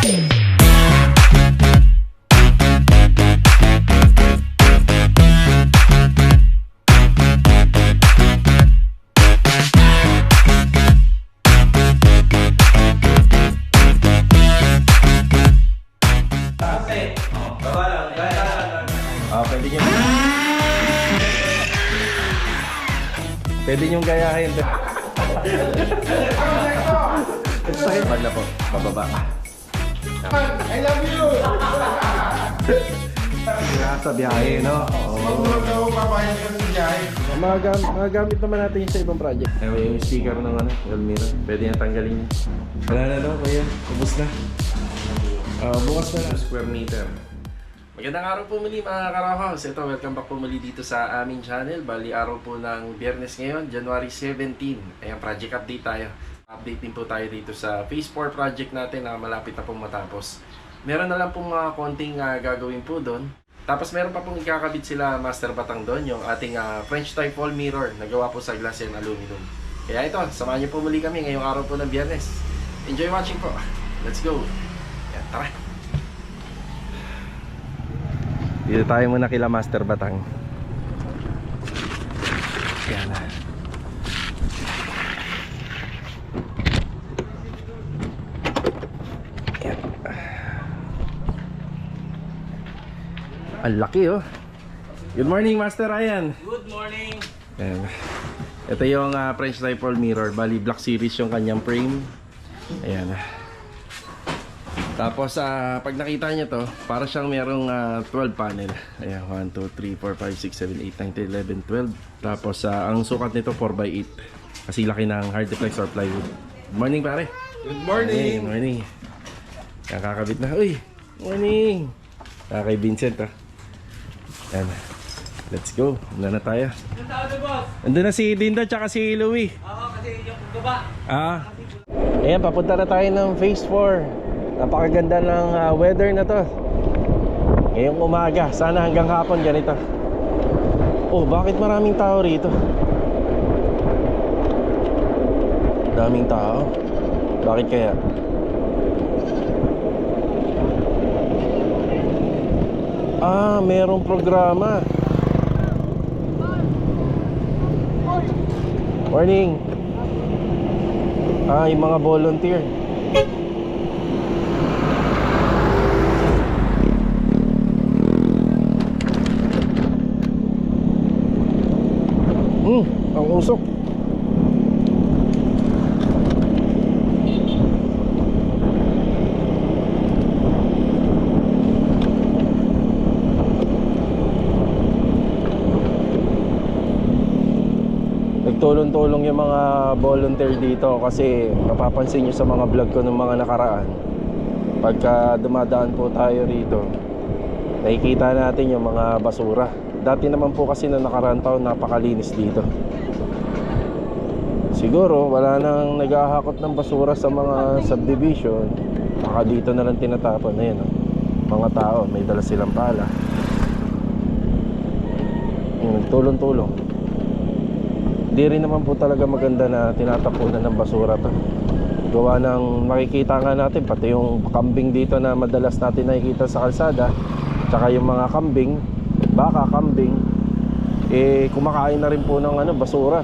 Pwede niyong gayahin. Pag na po, pababa. I love you! Sa biyahe, no? Magulog na ako, papayag ka sa biyahe. Magagamit naman natin yung sa ibang project. Yung sticker ng Elmira. Pwede na tanggalin niya. Wala na no, kuya. Ubus na. Bukas na lang. Square meter. Magandang araw po muli mga Karahouse. Ito, welcome back po muli dito sa aming channel. Bali araw po ng Biyernes ngayon, January 17. Ayan, project update tayo. Update din po tayo dito sa Phase 4 project natin na malapit na pong matapos. Meron na lang pong konting gagawin po doon. Tapos meron pa pong ikakabit sila Master Batang doon, yung ating French type wall mirror na gawa po sa glass and aluminum. Kaya ito, samahan niyo po muli kami ngayong araw po ng Biyernes. Enjoy watching po. Let's go. Ayan, tara. Dito tayo muna kila Master Batang. Yan na. Yan. Ang laki oh. Good morning Master Ryan. Good morning. Yan. Ito yung French type wall mirror. Bali black series yung kanyang frame. Ayan. Tapos pag nakita nyo to, para siyang merong 12 panel. Ayan, 1, 2, 3, 4, 5, 6, 7, 8, 9, 10, 11, 12. Tapos ang sukat nito 4x8. Kasi laki ng hard deflex or plywood. Good morning pare. Good morning! Good morning. Yan, kakabit na. Uy, morning. Kay Vincent Yan. Let's go. Andun na tayo. Anong tawag na boss? Andun na si Dinda tsaka si Louie. Oo, kasi yung gaba. Ayan, papunta na tayo ng Phase 4. Napakaganda ng weather na to ngayong umaga. Sana hanggang hapon ganito. Oh, bakit maraming tao rito? Daming tao. Bakit kaya? Merong programa. Morning. Yung mga volunteer. Ang usok. Nagtulong-tulong yung mga volunteer dito kasi mapapansin nyo sa mga vlog ko ng mga nakaraan. Pagka dumadaan po tayo rito, nakikita natin yung mga basura. Dati naman po kasi na nakaraan taon napakalinis dito. Siguro wala nang naghahakot ng basura sa mga subdivision. Baka dito na lang tinatapon. Ayan mga tao, may dala silang pala. Nagtulong-tulong. Hindi rin naman po talaga maganda na tinatapunan ng basura to. Gawa ng makikita nga natin, pati yung kambing dito na madalas natin nakikita sa kalsada, tsaka yung mga kambing, baka, kambing, kumakain na rin po ng basura.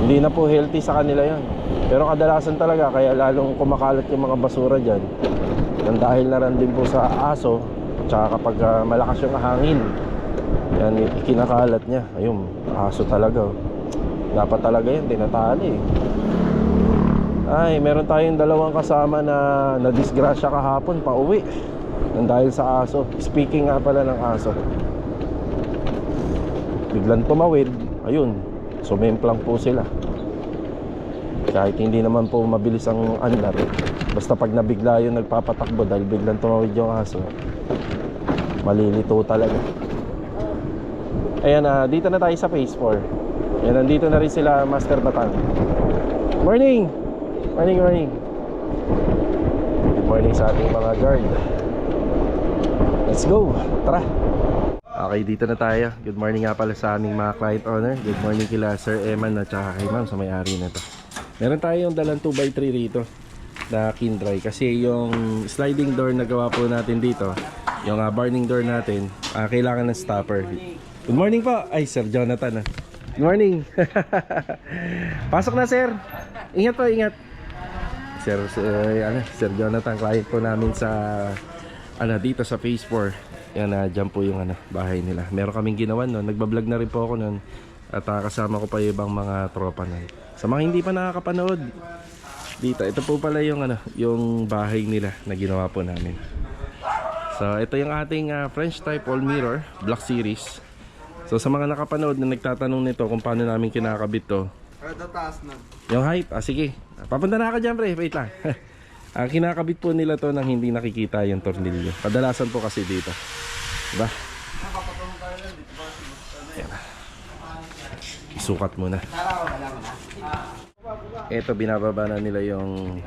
Hindi na po healthy sa kanila yan. Pero kadalasan talaga, kaya lalong kumakalat yung mga basura dyan. Yan dahil na rin din po sa aso. Tsaka kapag malakas yung hangin, yan ikinakalat niya. Ayun, aso talaga. Dapat talaga yan, tinatali. Ay, meron tayong dalawang kasama na nadisgrasya kahapon pa uwi. Yan dahil sa aso. Speaking nga pala ng aso, biglang tumawid. Ayun, sumemplang po sila. Kahit hindi naman po mabilis ang andar, basta pag nabigla yung nagpapatakbo dahil biglang tumawid yung aso, malilito talaga. Ayan, dito na tayo sa Phase 4. Ayan, nandito na rin sila Master Batang. Morning! Morning, morning. Good morning sa ating mga guard. Let's go, tara. Okay, dito na tayo. Good morning nga pala sa aming mga client owner. Good morning kila Sir Eman at saka kay Ma'am sa may-ari na to. Meron tayong dalang 2x3 rito. na Kindry kasi yung sliding door na gawa po natin dito, yung burning door natin, kailangan ng stopper. Good morning po. Ay, Sir Jonathan. Good morning. Pasok na, sir. Ingat po, ingat. Sir Jonathan, client po namin sa dito sa Phase 4. Yan, dyan po yung bahay nila. Meron kaming ginawa noon. Nagbablog na rin po ako noon. At kasama ko pa yung ibang mga tropa noon. Sa mga hindi pa nakakapanood dito, ito po pala yung yung bahay nila na ginawa po namin. So ito yung ating French type all mirror Black Series. So sa mga nakapanood na nagtatanong nito kung paano namin kinakabit to, taas na. yung height, sige, papunta na ako dyan, pre, wait lang. Kinakabit po nila to nang hindi nakikita yung tornilyo. Kadalasan po kasi dito, diba? Isukat muna. Ito, binababa na nila yung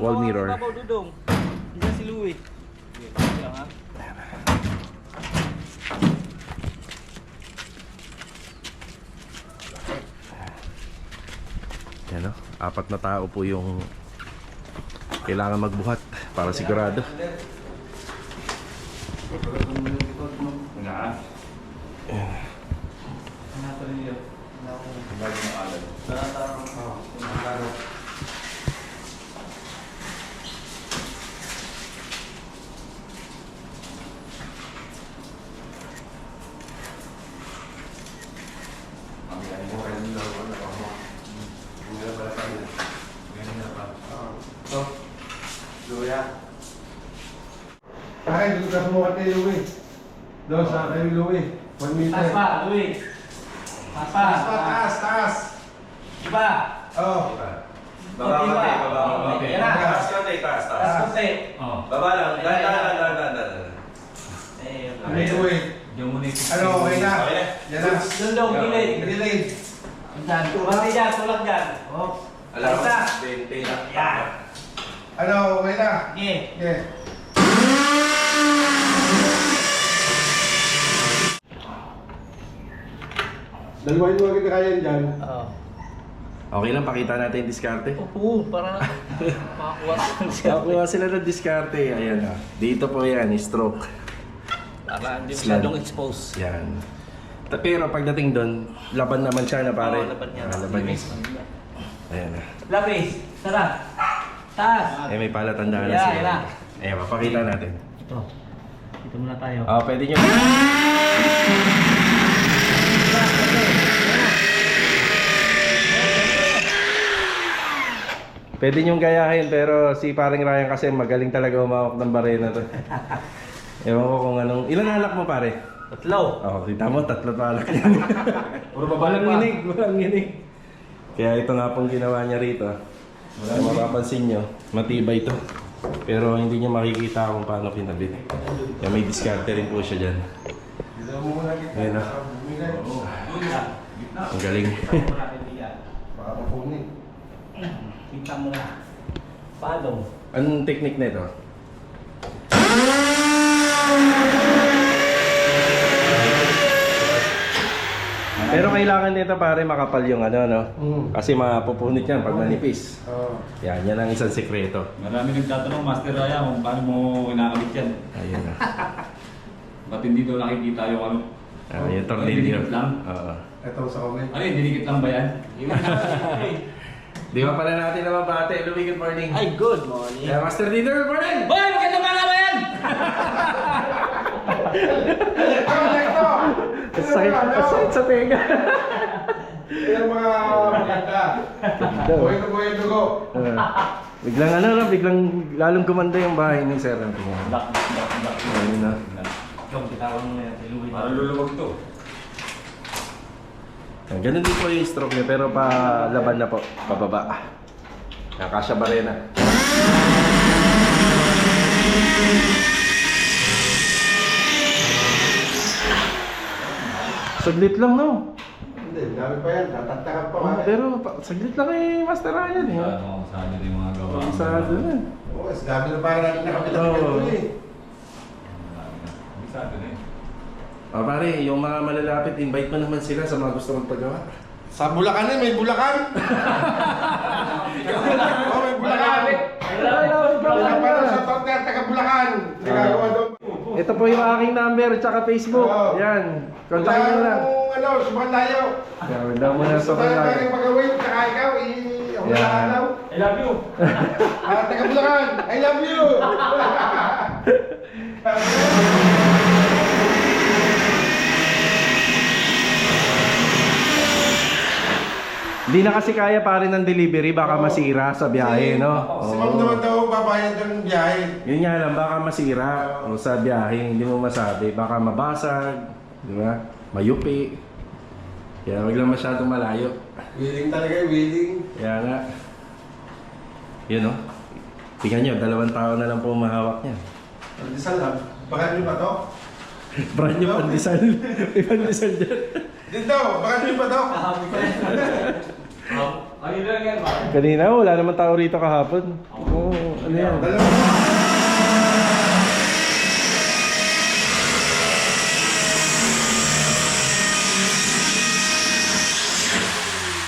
wall mirror. Diyan si Louie. Yan, apat na tao po yung kailangan magbuhat para sigurado. Ay, dito ka sumukat kay Louie. Doon sa kay Louie. 1 meter. Taas pa, Louie. Taas pa. Taas pa, taas, taas. Diba? Oo. Baba konti, baba konti. Yan na. Taas konti, taas, Taas taas. konti. Baba lang, dahan. Kay Louie. Ano, okay na? Okay na. Yan na. Doon daw, gilid. Gilid. Diyan, tumati dyan, tulak dyan. Alam mo, Isa. 20 na. Yan. Ano, okay na? Sige. Okay. Dalawain mo agad na kaya dyan. Oo. Okay lang, pakita natin yung diskarte. Oo, para makakuha siya. Nakuha sila ng diskarte. Ayan, dito po yan, stroke. Para hindi Slant. masyadong expose. Yan. Pero pagdating doon, laban naman siya na pare. Oo, laban niya. Laban niya. Ayan na. Lapis, tara. Taas. May palatandaan na Yeah, sila. yan na. Ayan, mapakita natin. Ito. Dito muna tayo. Pwede nyo. Pwede nyong gayahin pero si paring Ryan kasi magaling talaga umawak ng barena to. Ewan ko kung anong... Ilan alak mo pare? Tatlo. Kita mo, 3 pa alak yan. Walang nginig. Kaya ito nga pong ginawa niya rito. Kung mapapansin nyo, matibay ito. Pero hindi niya makikita kung paano kinabit. Kaya may diskarte rin po siya dyan. Ayan na. Ang galing. Baka mapunin. Kita mo na. Paano? Anong technique nito? Pero kailangan nito pare makapal yung no? Kasi mapupunit yan pag manipis. Oo. Yan ang isang sekreto. Marami nagtatanong, Master Raya, kung paano mo inakabit yan. Ayun na. Ba't hindi daw nakikita yung ano? Yung tornilyo. Dinikit lang? Oo. Ito sa comment. Ano yun, dinikit lang ba yan? Di ba pala natin naman bate? Louie, good morning. Ay, good morning. Yeah, Master Leader, good morning! Boy, magandang mga ba yan? Sakit sa tenga. Yan ang mga maganda. Buhay na dugo. Biglang lalong gumanda yung bahay ni Sir. Ayun na. Ikaw, bitawan mo na yan. Louie. Parang luluwag to. Ganun din po yung stroke niya pero pa laban na po, pababa. Nakasya barena. Saglit lang no. Hindi, dami pa yan. Tatantakan pa Oh, ka. pero saglit lang Master Ryan eh. Ano, saan nyo yung mga gawa? Isado na. Oo, mas dami na parang natin nakapitan Oo. ito eh. Saan eh? Pare, yung mga malalapit, invite mo naman sila sa mga gusto magpagawa. Sa Bulacan eh, may Bulacan. Oh, may Bulacan. Ito po yung aking number tsaka Facebook. Oo. Yan. Kontakin nyo lang. Ano, sobrang layo. Yan, daw mo na sa Tayo kanila. tayo pag-away, tsaka ikaw, ako Yeah. na alaw. I love you. Taga Bulacan, I love you! Hindi na kasi kaya pa rin ng delivery, baka masira sa biyahe, no? Si Ma'am naman daw, babayad ng biyahe. Yun nga lang, baka masira o sa biyahe, hindi mo masabi. Baka mabasag, di ba? Mayupi. Kaya wag lang masyadong malayo. Willing talaga, willing. Kaya nga, yun o. Tingnan nyo, 2 tao na lang po mahawak niya. Pandesal lang. Baka nyo ba to? Brand new pandesal. May pandesal dyan. Dito, baka nyo ba to? Ang ilan yan ba? Kanina, wala naman tao rito kahapon. Oo, ano yan? Dalawa.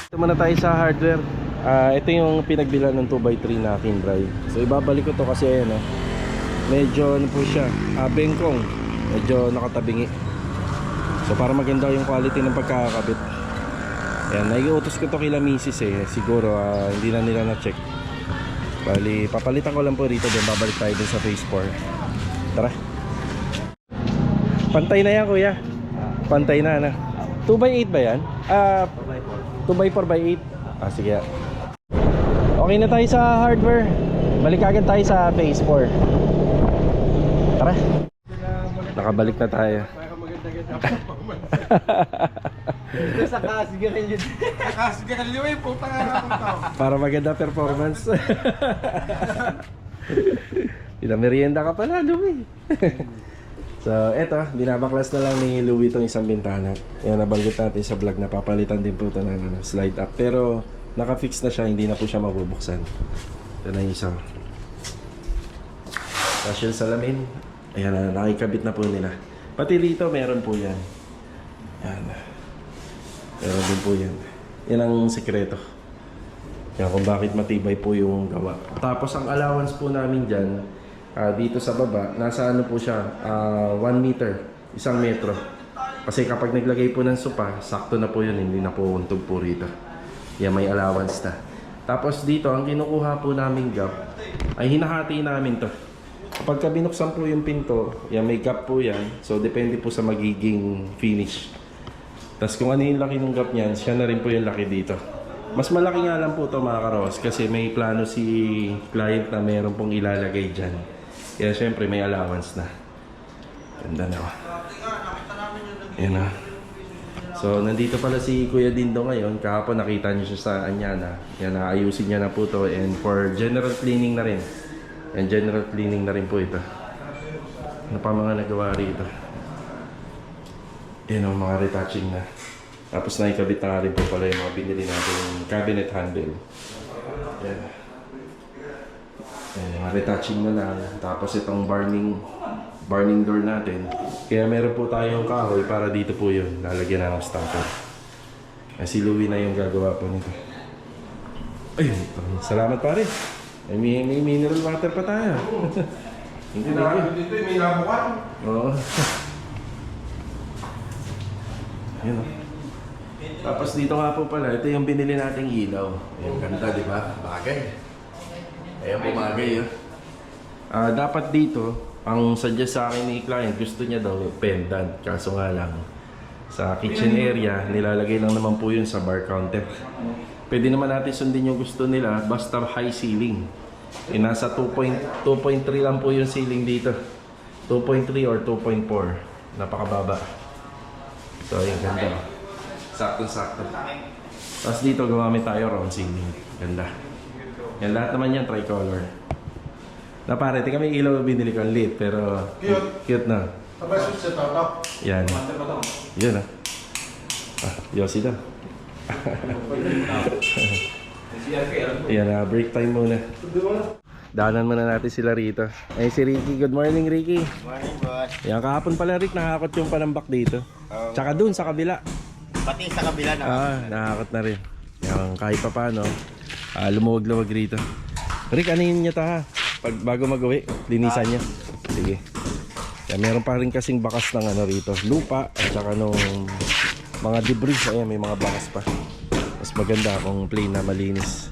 Ito muna tayo sa hardware. Ito yung pinagbilan ng 2x3 na akin drive. So ibabalik ko to kasi ayan medyo ano po siya, bengkong. Medyo nakatabingi. So para maganda yung quality ng pagkakabit. Ayan, naiutos ko to kila misis siguro hindi na nila na-check. Bali, papalitan ko lang po rito din. Babalik tayo din sa phase 4. Tara. Pantay na yan kuya. Pantay na ano. 2x8 ba yan? 2x4 by 8. Sige. Okay na tayo sa hardware. Balik agad tayo sa phase 4. Tara. Nakabalik na tayo. Sa kasigaran yun. Nakasigaran nyo eh, puta nga lang to. Para maganda performance. Pinamerienda ka pala, Louie. So, eto, binabaklas na lang ni Louie itong isang bintana. Yan, nabanggit natin sa vlog na papalitan din po ito ng slide up. Pero, naka-fix na siya, hindi na po siya mabubuksan. Ito na yung isa. Tapos yung salamin, ayan, nakikabit na po nila. Pati rito, meron po yan. Yan. Meron din po yan. Yan ang sekreto. Yan kung bakit matibay po yung gawa. Tapos ang allowance po namin dyan, dito sa baba, nasa ano po siya, 1 meter, 1 metro. Kasi kapag naglagay po ng sopa, sakto na po yun, hindi na po untog po rito. Yan, may allowance na. Tapos dito, ang kinukuha po namin gap, ay hinahati namin to. Kapag binuksan po yung pinto, yan, may gap po yan. So, depende po sa magiging finish. Tapos kung ano yung laki ng gap niyan, siya na rin po yung laki dito. Mas malaki nga lang po ito mga karos kasi may plano si client na meron pong ilalagay dyan. Kaya syempre may allowance na. Ganda na. Yan na. So nandito pala si Kuya Dindo ngayon. Kahapon nakita niyo siya sa Anyana. Yan, ayusin niya na po to. And for general cleaning na rin. And general cleaning na rin po ito. Ano pa mga nagawa rito? Yan ang mga retouching na. Tapos nakikabit na rin po pala yung mga binili natin yung cabinet handle. Yan. Yan, mga retouching na lang. Tapos itong burning door natin. Kaya meron po tayong kahoy para dito po yun. Lalagyan na ng stopper. Si Louie na yung gagawa po nito. Ayun, salamat pare. May mineral water pa tayo. Hindi na. Dito may nabukan. Oo. Yun o. Tapos dito nga po pala, ito yung binili nating ilaw. Yung ganda, di ba? Bagay. Ayan, bumagay dapat dito, ang suggest sa akin ni client, gusto niya daw pendant. Kaso nga lang, sa kitchen area, nilalagay lang naman po yun sa bar counter. Pwede naman natin sundin yung gusto nila, basta high ceiling. Nasa 2.3 lang po yung ceiling dito. 2.3 or 2.4. Napakababa. So, yung ganda. Sakto-sakto. Tapos dito, gumamit tayo round ceiling. Ganda. Yan, lahat naman yan tricolor. Na pare, tingnan may ilaw na binili ko. Lit, pero cute na. Sabay switch sa toto. Yan. Yan Yossi daw. Yan, break time muna. Daanan muna natin sila rito. Ay, si Ricky. Good morning, Ricky. Morning, boss. Yan, kahapon pala, Rick, nakakot yung panambak dito. Tsaka dun, sa kabila. Pati sa kabila na. Nakakot na rin. Yan, kahit pa paano, lumuwag-luwag rito. Rick, ano yun niya ta ha? Bago mag-uwi, linisan niya. Sige. Kaya meron pa rin kasing bakas ng ano rito, lupa at saka nung mga debris. Ayan, may mga bakas pa. Mas maganda kung plain na malinis.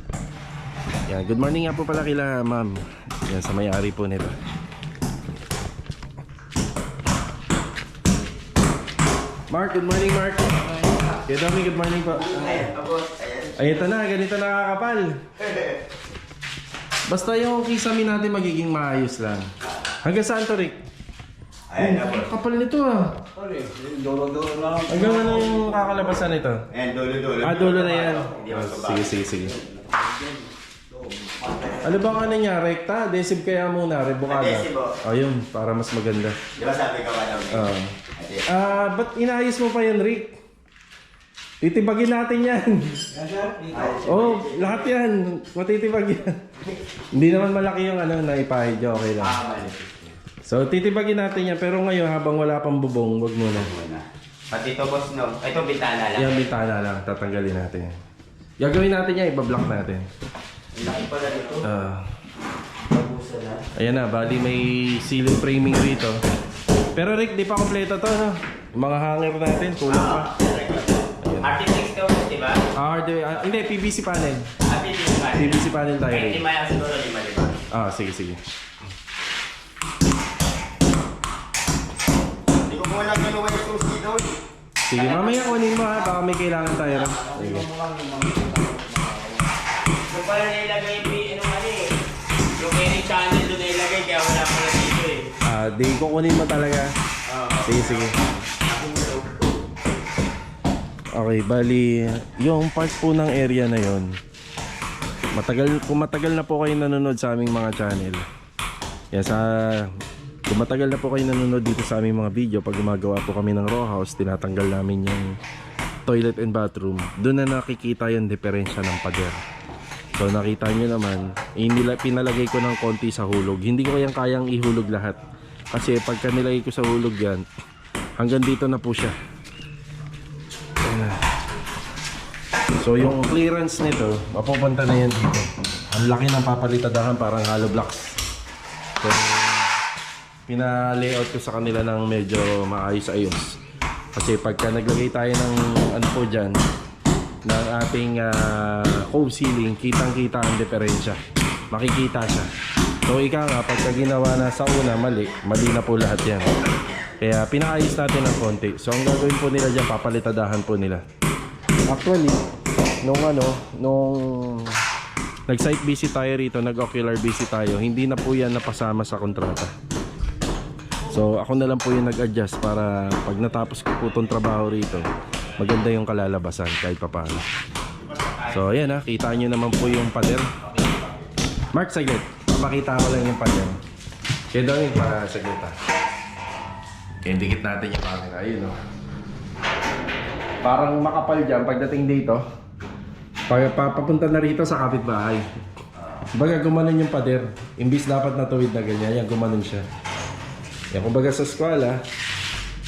Yan, good morning nga po pala kila ma'am. Yan, sa may-ari po nito. Mark, good morning Mark. Kaya Domi, good morning po. Ay, ito na, ganito na kakapal. Basta yung kisame natin magiging maayos lang. Hanggang saan to, Rick? Ayan na boss. Kapal nito ah. Dolo-dolo lang. Hanggang ano yung kakalabasan nito? Ayan, dulo-dulo. Ah, dulo na yan. Hindi Oh, magbabago. sige. Ano bang ano niya? Rekta? Adhesive kaya muna? Rebukada? Adhesive, Oh, yun. Para mas maganda. Di ba sabi ka wala Oo. Ba't inayos mo pa yan, Rick? Titibagin natin yan. Oh, lahat yan. Matitibag yan. Hindi naman malaki yung ano, naipahid nyo. Okay lang. So, titibagin natin yan. Pero ngayon, habang wala pang bubong, wag muna. Pati ito boss no. Ito bintana lang. Yung bintana lang, tatanggalin natin. Gagawin natin yan, ibablock natin. Laki pala dito. Mabusa na. Ayan na, bali may ceiling framing dito. Pero Rick, di pa kompleto to, no? Yung mga hanger natin, kulang pa. Architects to, di ba? Hindi, PVC panel. PVC panel. PVC panel tayo, Kahit Rick. lima yan siguro, lima, di ba? Sige. Hindi ko muna kinuha yung susi doon. Sige, mamaya kunin mo ha, baka may kailangan tayo. Rin. Sige. Doon pala nailagay yung yung any channel doon nailagay, kaya wala pala dito eh. Di kukunin mo talaga. Sige. Okay, bali, yung part po ng area na yon. Kung matagal na po kayo nanonood sa aming mga channel. Kung matagal na po kayo nanonood dito sa aming mga video, pag gumagawa po kami ng row house, tinatanggal namin yung toilet and bathroom. Doon na nakikita yung diferensya ng pader. So nakita nyo naman, pinalagay ko ng konti sa hulog. Hindi ko kayang ihulog lahat. Kasi pagka nilagay ko sa hulog yan, hanggang dito na po siya. So yung clearance nito, mapupunta na yan dito. Ang laki ng papalitadahan, parang hollow blocks. So pina-layout ko sa kanila ng medyo maayos-ayos. Kasi pagka naglagay tayo ng ano po dyan, ng ating cove ceiling, kitang-kita ang diferensya. Makikita siya. So ika nga, pagka ginawa na sa una, mali na po lahat yan. Kaya pinaayos natin ng konti. So ang gagawin po nila dyan, papalitadahan po nila. Actually, nung nag-site visit tayo rito, nag-ocular visit tayo, hindi na po yan napasama sa kontrata. So ako na lang po yung nag-adjust para pag natapos ko po itong trabaho rito, maganda yung kalalabasan kahit papaano. So ayan ha, kita nyo naman po yung pader. Mark, saglit. Papakita ko lang yung pader. Kaya daw yung para saglit ha. Kaya dikit natin yung camera. Ayun o. Parang makapal dyan pagdating dito. Papunta na rito sa kapitbahay. Kumbaga gumanon yung pader. Imbis dapat natuwid na ganyan, yan gumanon siya. Yan, kumbaga sa eskwela,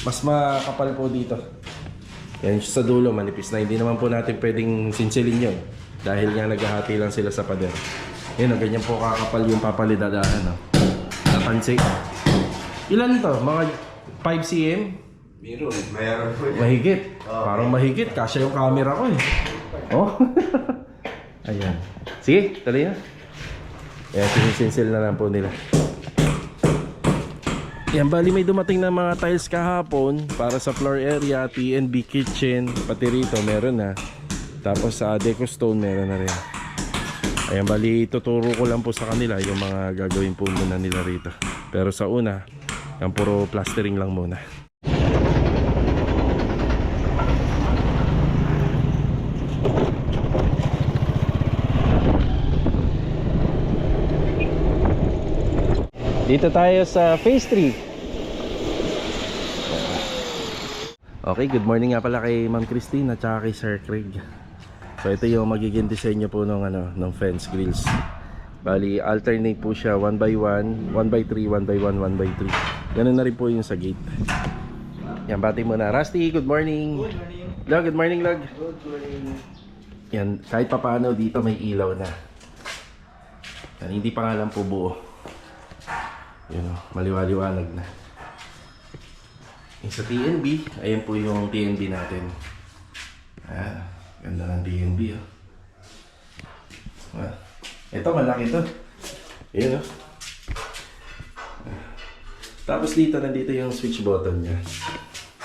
mas makapal po dito. Yan sa dulo, manipis na. Hindi naman po natin pwedeng sinsilin yun. Dahil nga naghahati lang sila sa pader. Yan, ganyan po kakapal yung papalidadahan. No? Napansin. Ilan to? Mga 5 cm? Mayroon po. Mahigit. Parang mahigit. Kasya yung camera ko eh. Oh. Ayan. Sige, tuloy na. Ayan, sinisinsil na lang po nila. Yan, bali may dumating na mga tiles kahapon para sa floor area, TNB kitchen, pati rito meron na. Tapos sa deco stone meron na rin. Ayan, bali tuturo ko lang po sa kanila yung mga gagawin po muna nila rito. Pero sa una, yan puro plastering lang muna. Dito tayo sa phase 3. Okay, good morning nga pala kay Ma'am Christine at saka kay Sir Craig. So ito yung magiging disenyo po ng fence grills. Bali, alternate po siya 1x1, 1x3, 1x1, 1x3. Ganun na rin po yung sa gate. Yan, bati muna. Rusty, good morning. Good morning. Log, good morning, Log. Good morning. Yan, kahit papaano dito may ilaw na. Yan, hindi pa nga lang po buo. Yun o, maliwaliwanag na. Yung sa TNB, ayan po yung TNB natin. Ganda ng TNB oh. Ito malaki to. Ayan oh. Tapos dito, nandito yung switch button niya.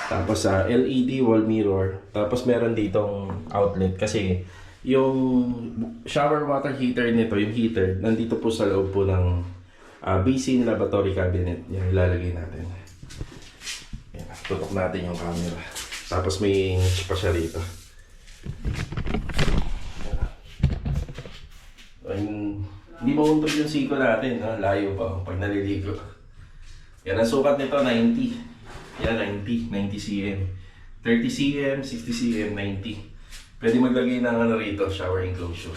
Tapos LED wall mirror. Tapos meron ditong outlet kasi yung shower water heater nito, yung heater, nandito po sa loob po ng basin lavatory cabinet. Yan, ilalagay natin. Yan, tutok natin yung camera. Tapos may hinge pa siya rito. Hindi mauntog yung siko natin, no? Layo pa pag naliligo. Yan, ang sukat nito 90. Yan, 90 cm. 30 cm, 60 cm, 90. Pwede maglagay ng ano rito, shower enclosure.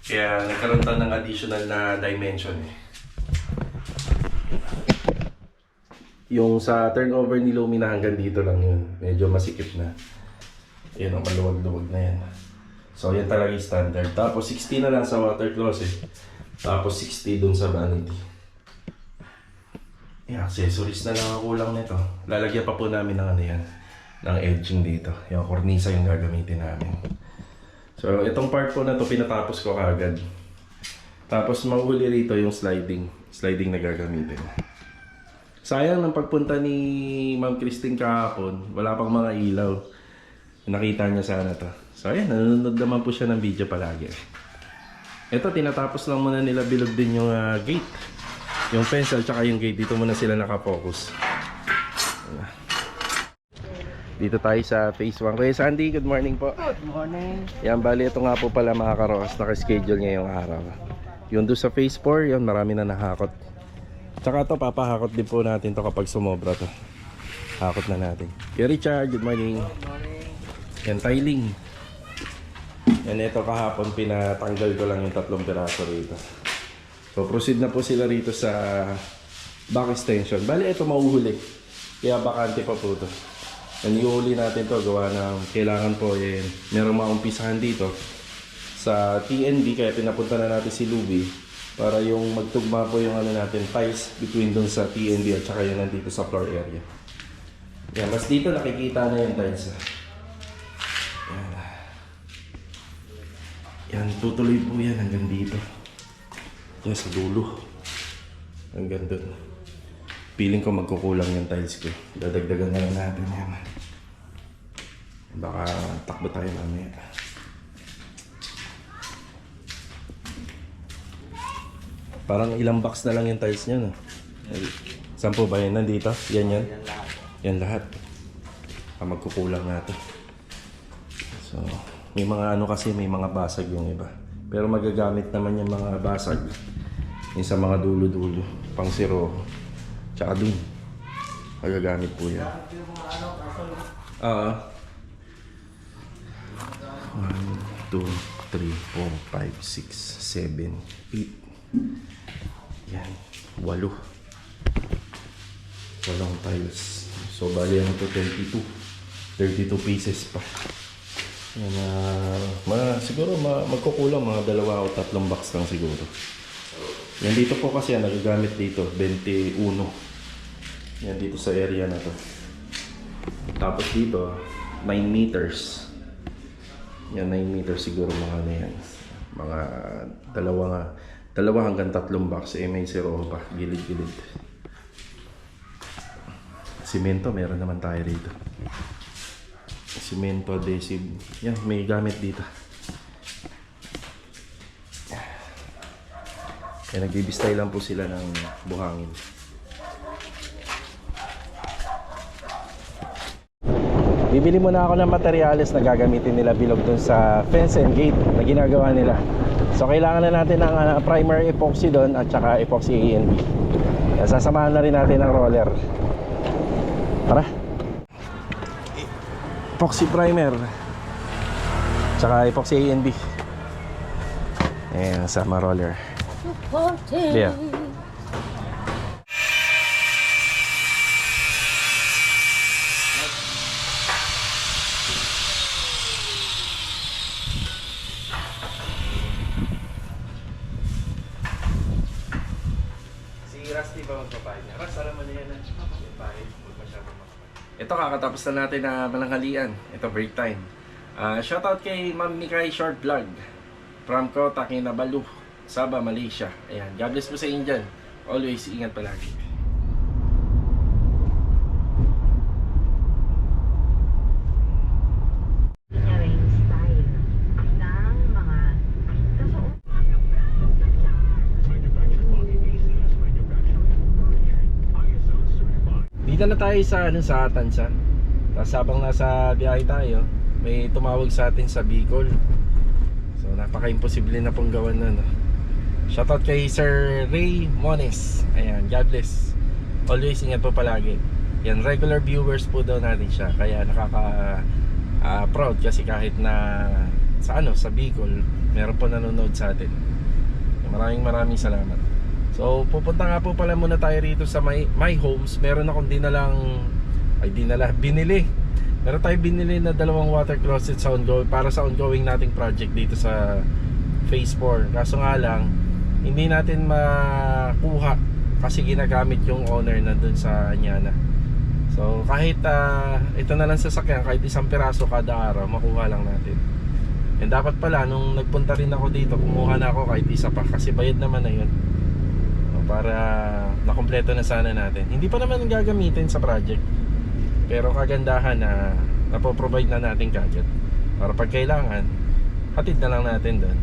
Kaya nagkaroon tayo ng additional na dimension eh. Yung sa turnover ni Lumina hanggang dito lang yun. Medyo masikip na. Yan ang maluwag-luwag na yan. So yan talaga yung standard. Tapos 60 na lang sa water closet. Tapos 60 dun sa vanity. Yung accessories na lang ang kulang nito. Lalagyan pa po namin ng ano yan. Ng edging dito. Yung cornisa yung gagamitin namin. So itong part po na to pinatapos ko kagad. Tapos mahuli rito yung sliding. Sliding na gagamitin. Sayang ng pagpunta ni Ma'am Christine kahapon. Wala pang mga ilaw. Nakita niya sana to. So ayan, nanonood naman po siya ng video palagi. Ito, tinatapos lang muna nila bilog din yung gate. Yung fence at saka yung gate. Dito muna sila nakafocus. Dito tayo sa phase 1. Kuya Sandy, good morning po. Good morning. Yan, bali ito nga po pala mga karokas. Naka-schedule ngayong araw. Yung doon sa phase 4, yun, marami na nahakot. Tsaka ito, papahakot din po natin to kapag sumobra to. Hakot na natin. Kuya Richard, good morning. Good morning. Yan, tiling. Yan, ito kahapon pinatanggal ko lang yung 3 piraso rito. So proceed na po sila rito sa back extension. Bali ito mauhuli. Kaya bakante pa po ito. Yan, iuhuli natin to gawa ng kailangan po yan. Merong maumpisahan dito sa TNB kaya pinapunta na natin si Luby para yung magtugma po yung ano natin ties between dun sa TNB at saka yung nandito sa floor area. Yan, mas dito nakikita na yung tiles. Yan. Yan, tutuloy po yan hanggang dito. Yan sa dulo. Hanggang dun. Feeling ko magkukulang yung tiles ko. Dadagdagan na lang natin yan. Baka takbo tayo mamaya. Parang ilang box na lang yung tiles niya, no? Saan po ba yan? Nandito? Yan yan? Yan lahat. Magkukulang natin. So, may mga ano kasi, may mga basag yung iba. Pero magagamit naman yung mga basag yung sa mga dulo-dulo. Pang zero. Tsaka dun. Magagamit po yan. 1, 2, 3, 4, 5, 6, 7, 8. Yan. 8. 8 tiles. So, bali ano to 22. 32 pieces pa. Yan, siguro magkukulang mga 2 o 3 box lang siguro. Yan dito po kasi nagagamit dito 21. Yan dito sa area na to. Tapos dito 9 meters. Yan 9 meters siguro mga ano yan. Mga 2 hanggang 3 box. May zero pa gilid-gilid. Simento meron naman tayo dito. Simento adhesive. Yan, may gamit dito. Kaya nagbibistay lang po sila ng buhangin. Bibili muna ako ng materyales na gagamitin nila bilog dun sa fence and gate na ginagawa nila. So kailangan na natin ng primer epoxy dun at saka epoxy ANB. Sasamahan na rin natin ng roller. Tara. Epoxy primer tsaka epoxy ANB. Ayan, sama roller. Yeah. Si Rusty ba magbabayad niya? Ras, alam mo na yan na. Yung bayad, huwag masyadong makapag. Ito, kakatapos na natin na malanghalian. Ito, break time. Shoutout kay Ma'am Mikay Short Vlog from Kota, Kinabalu, Sabah, Malaysia. Ayan, God bless po sa inyo dyan. Always ingat palagi. Niya rin style ng mga Dito na tayo sa sa Tansa. Tapos habang nasa biyahe tayo, may tumawag sa atin sa Bicol. So napaka-imposible na pong gawan na, no? Shoutout kay Sir Ray Mones. Ayan, God bless. Always ingat po palagi. Yan, regular viewers po daw natin siya. Kaya proud kasi kahit na sa Bicol, meron po nanonood sa atin. Maraming salamat. So pupunta nga po pala muna tayo rito sa My Homes. Meron akong binili. Meron tayo binili na 2 water closet sa para sa ongoing nating project dito sa Phase 4. Kaso nga lang, hindi natin makuha kasi ginagamit yung owner nandun sa Anyana. So kahit ito na lang sasakyan, kahit 1 piraso kada araw, makuha lang natin. And dapat pala, nung nagpunta rin ako dito, kumuha na ako kahit 1 pa kasi bayad naman na yun. Para nakompleto na sana natin. Hindi pa naman gagamitin sa project, pero kagandahan na napoprovide na natin kagad para pag kailangan, hatid na lang natin doon.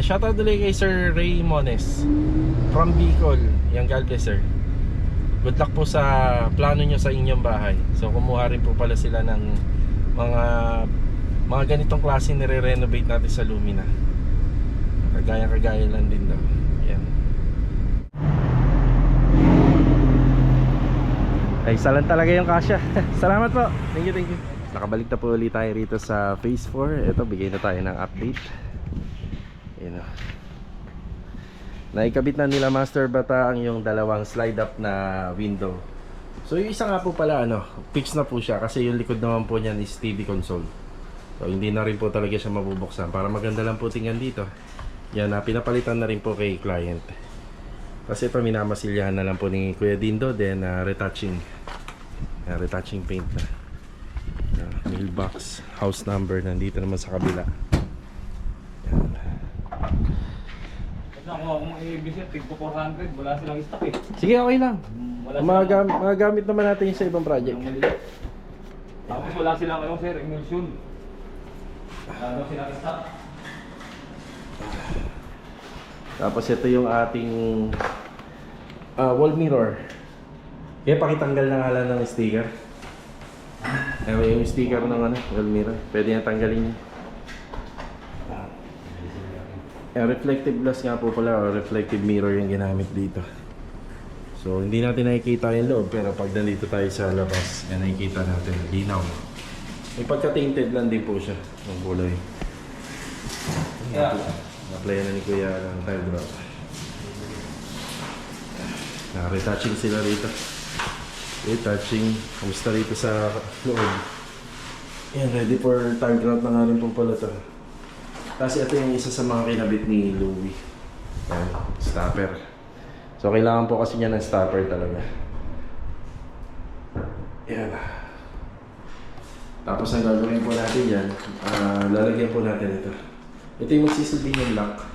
Shoutout ulit kay Sir Ray Mones from Bicol. Yang God bless, sir. Good luck po sa plano nyo sa inyong bahay. So kumuha rin po pala sila ng mga ganitong klase nire-renovate natin sa Lumina. Kagaya lang din daw. Yan. Ay, isa lang talaga yung kasya. Salamat po. Thank you. Nakabalik na po ulit tayo rito sa Phase 4. Ito, bigay na tayo ng update. Ayan o. Naikabit na nila Master Bata ang yung 2 slide up na window. So yung isa nga po pala, fix na po siya kasi yung likod naman po niyan is TV console. So hindi na rin po talaga siya mabubuksan. Para maganda lang po tingnan dito. Yan, pinapalitan na rin po kay client. Kasi ito minamasilyahan na lang po ni Kuya Dindo. Then retouching paint na. Mailbox, house number nandito naman sa kabila. Yan. Kung i-visit, tigpo 400, wala silang stock eh. Sige, okay lang. Wala Magagamit naman natin yung sa ibang project. Tapos wala silang sir, emulsion. Wala silang stock. Tapos ito yung ating wall mirror. Kaya pakitanggal na nga lang ng sticker. Yung sticker ng wall mirror. Pwede na tanggalin niya. Reflective glass nga po pala, o reflective mirror yung ginamit dito. So hindi natin nakikita yung loob, pero pag nandito tayo sa labas, nakikita natin linaw. May pagka-tainted lang din po siya ng kulay. Na-applyan na ni Kuya ng tile drop. Retouching sila rito. Retouching. Kamusta rito sa loob. Yan, ready for tile drop na nga rin po pala ito. Kasi ito yung isa sa mga kinabit ni Louie. Yan, stopper. So kailangan po kasi niya ng stopper talaga. Yan. Tapos ang gagawin po natin yan, lalagyan po natin ito. Ito yung magsisilbing yung lock.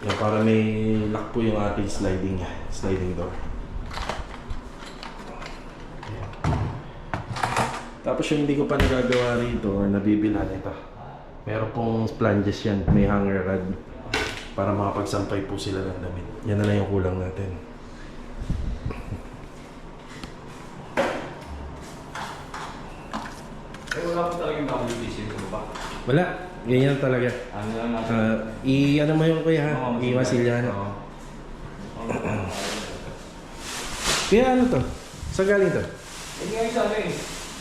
Yan, para may lock po yung ating sliding door. Yan. Tapos yung hindi ko pa nagagawa rito or nabibilhan ito. Meron pong flanges yan, may hanger rod para makapagsampay po sila ng damit. Yan na lang yung kulang natin. Wala po talagang WPC ito ba? Wala, ganyan talaga. Ano lang natin? Ano mo yung kuya ha? I-masilyahan. Kaya ano to? Saan galing to? Hindi nga isa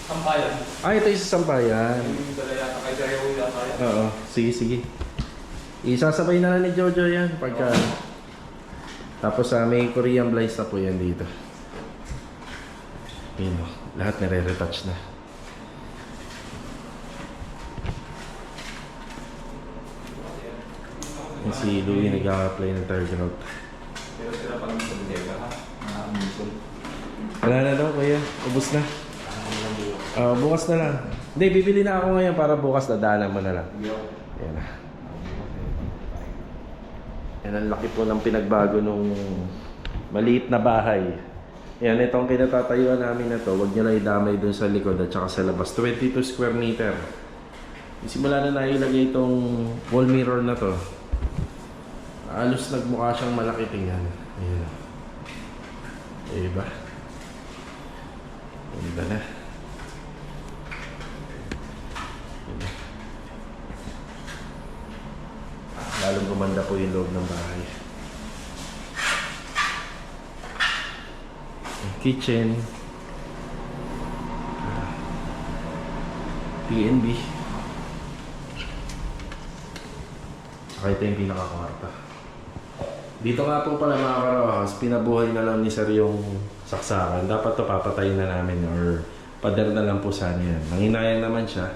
sampayan. Ito yung sa sampayan. Yung dala yata kay Dayo yata yan. Oo, sige. Isasabay na lang ni Jojo yan pagka... Tapos may Korean blinds na po yan dito. Yun o, lahat nire-retouch na. Yung si Louie nag-a-apply ng tire grout. Pero sila pa lang sa bodega ha? Emulsion. Wala na daw kuya, ubos na. Wala Bukas na lang. Hindi, bibili na ako ngayon para bukas dadaanan mo na lang. Ayan na. Yan ang laki po ng pinagbago nung maliit na bahay. Yan, itong kinatatayuan namin na to, huwag nyo lang idamay dun sa likod at saka sa labas. 22 square meter. Simula na nailagay itong wall mirror na to. Halos nagmukha siyang malaki tingnan. Ayan. Diba? Ganda na. Lalong gumanda po yung loob ng bahay. Kitchen, P&B, saka ito yung pinaka-kwarta. Dito nga po pala mga karohas, pinabuhay na lang ni Sir yung saksakan. Dapat to papatayin na namin or pader na lang po sana yan. Nanginayang naman siya.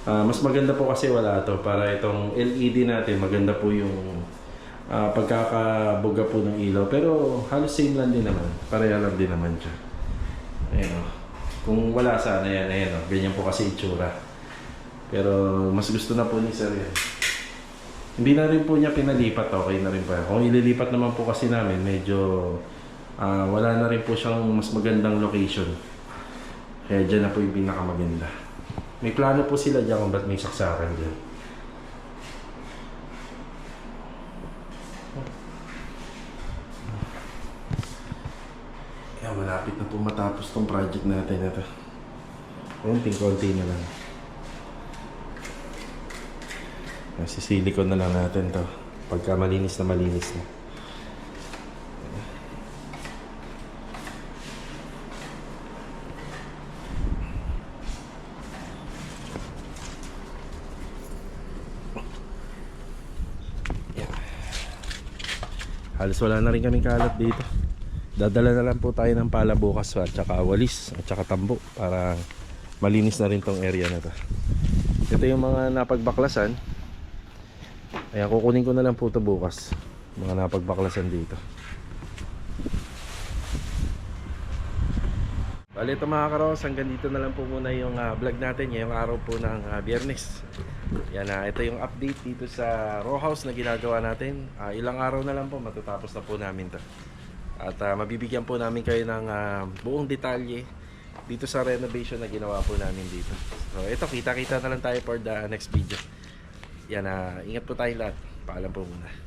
Mas maganda po kasi wala to para itong LED natin maganda po yung pagkakabuga po ng ilaw, pero halos same lang din naman, pareha lang din naman siya. Ayan o, kung wala sana yan, ayan o, ganyan po kasi itsura, pero mas gusto na po ni Sir yan. Hindi na rin po niya pinalipat, okay na rin po yan. Kung ililipat naman po kasi namin, medyo wala na rin po siyang mas magandang location, kaya dyan na po yung pinakamaganda. May plano po sila dyan kung ba't may saksakan dyan. Malapit na po matapos tong project natin na to. Konting-konti na lang. Sisilikon na lang natin to pagka malinis na malinis na. Yan. Halos wala na rin kaming kalat dito. Dadala na lang po tayo ng pala bukas at saka walis at saka tambo para malinis na rin tong area na to. Ito yung mga napagbaklasan. Ayan, kukunin ko na lang po ito bukas. Mga napagbaklasan dito. Bale ito mga karos, hanggang dito na lang po muna yung vlog natin ngayong araw po ng Biyernes. Yan, ito yung update dito sa row house na ginagawa natin. Ilang araw na lang po matatapos na po namin to. At mabibigyan po namin kayo ng buong detalye dito sa renovation na ginawa po namin dito. So ito, kita-kita na lang tayo for the next video. Yan, ingat po tayong lahat. Paalam po muna.